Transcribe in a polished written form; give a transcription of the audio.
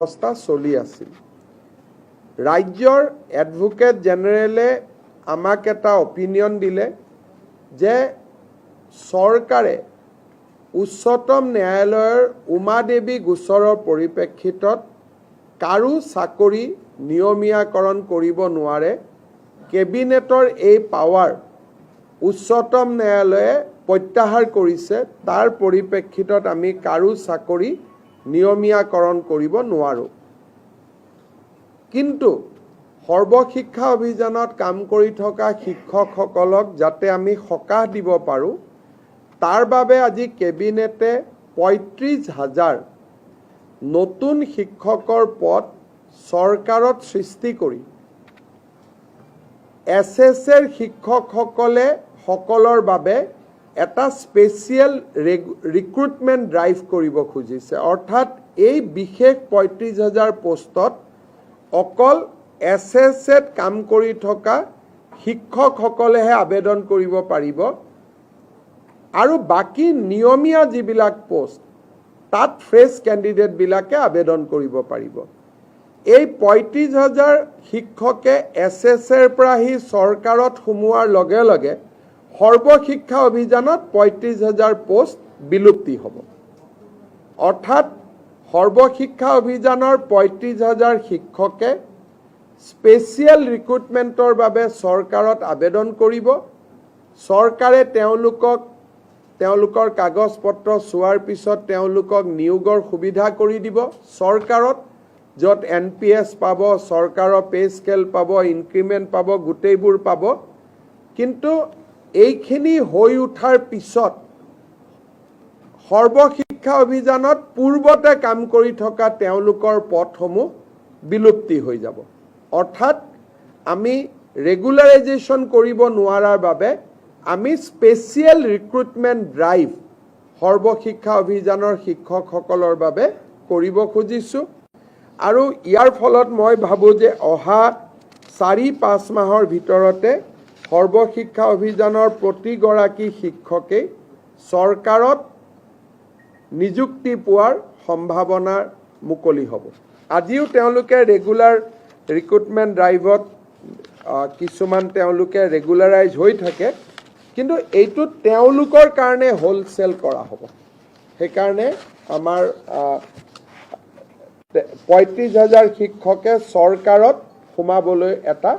ব্যৱস্থা চলি আছিল। ৰাজ্যৰ এডভোকেট জেনেৰেলে আমাক এটা অপিনিয়ন দিলে যে চৰকাৰে উচ্চতম ন্যায়ালয়ৰ উমাদেৱী গোচৰৰ পৰিপ্ৰেক্ষিতত কাৰো চাকৰি নিয়মীয়াকৰণ কৰিব নোৱাৰে। কেবিনেটৰ এই পাৱাৰ উচ্চতম ন্যায়ালয়ে প্ৰত্যাহাৰ কৰিছে। তাৰ পৰিপ্ৰেক্ষিতত আমি কাৰো চাকৰি নিয়মীয়াকৰণ কৰিব নোৱাৰোঁ। কিন্তু সৰ্বশিক্ষা অভিযানত কাম কৰি থকা শিক্ষকসকলক যাতে আমি সকাহ দিব পাৰোঁ, তাৰ বাবে আজি কেবিনেটে ৩৫,০০০ নতুন শিক্ষকৰ পদ চৰকাৰত সৃষ্টি কৰি SSৰ শিক্ষকসকলৰ বাবে এটা স্পেচিয়েল ৰিক্ৰুটমেণ্ট ড্ৰাইভ কৰিব খুজিছে। অৰ্থাৎ এই বিশেষ ৩৫,০০০ পোষ্টত অকল SSত কাম কৰি থকা শিক্ষকসকলেহে আবেদন কৰিব পাৰিব আৰু বাকী নিয়মীয়া যিবিলাক পোষ্ট তাত ফ্ৰেছ কেণ্ডিডেটবিলাকে আবেদন কৰিব পাৰিব। এই ৩৫,০০০ শিক্ষকে SSৰ পৰা আহি চৰকাৰত সোমোৱাৰ লগে লগে সৰ্বশিক্ষা অভিযানত ৩৫,০০০ পোষ্ট বিলুপ্তি হ'ব। অৰ্থাৎ সৰ্বশিক্ষা অভিযানৰ ৩৫,০০০ শিক্ষকে স্পেচিয়েল ৰিক্ৰুটমেণ্টৰ বাবে চৰকাৰত আবেদন কৰিব। চৰকাৰে তেওঁলোকৰ কাগজ পত্ৰ চোৱাৰ পিছত তেওঁলোকক নিয়োগৰ সুবিধা কৰি দিব চৰকাৰত, য'ত NPS পাব, চৰকাৰৰ পে স্কেল পাব, ইনক্ৰিমেণ্ট পাব, গোটেইবোৰ পাব। কিন্তু এইখিনি হৈ উঠাৰ পিছত সৰ্বশিক্ষা অভিযানত পূৰ্বতে কাম কৰি থকা তেওঁলোকৰ পদসমূহ বিলুপ্তি হৈ যাব। অৰ্থাৎ আমি ৰেগুলাৰাইজেশ্যন কৰিব নোৱাৰাৰ বাবে আমি স্পেচিয়েল ৰিক্ৰুটমেণ্ট ড্ৰাইভ সৰ্বশিক্ষা অভিযানৰ শিক্ষকসকলৰ বাবে কৰিব খুজিছোঁ। আৰু ইয়াৰ ফলত মই ভাবোঁ যে অহা ৪-৫ মাহৰ ভিতৰতে সৰ্বশিক্ষা অভিযানৰ প্ৰতিগৰাকী শিক্ষকেই চৰকাৰত নিযুক্তি পোৱাৰ সম্ভাৱনা মুকলি হ'ব। আজিও তেওঁলোকে ৰেগুলাৰ ৰিক্ৰুটমেণ্ট ড্ৰাইভত কিছুমান তেওঁলোকে ৰেগুলাৰাইজ হৈ থাকে, কিন্তু এইটোত তেওঁলোকৰ কাৰণে হোলচেল কৰা হ'ব। সেইকাৰণে আমাৰ ৩৫,০০০ শিক্ষকে চৰকাৰত সোমাবলৈ এটা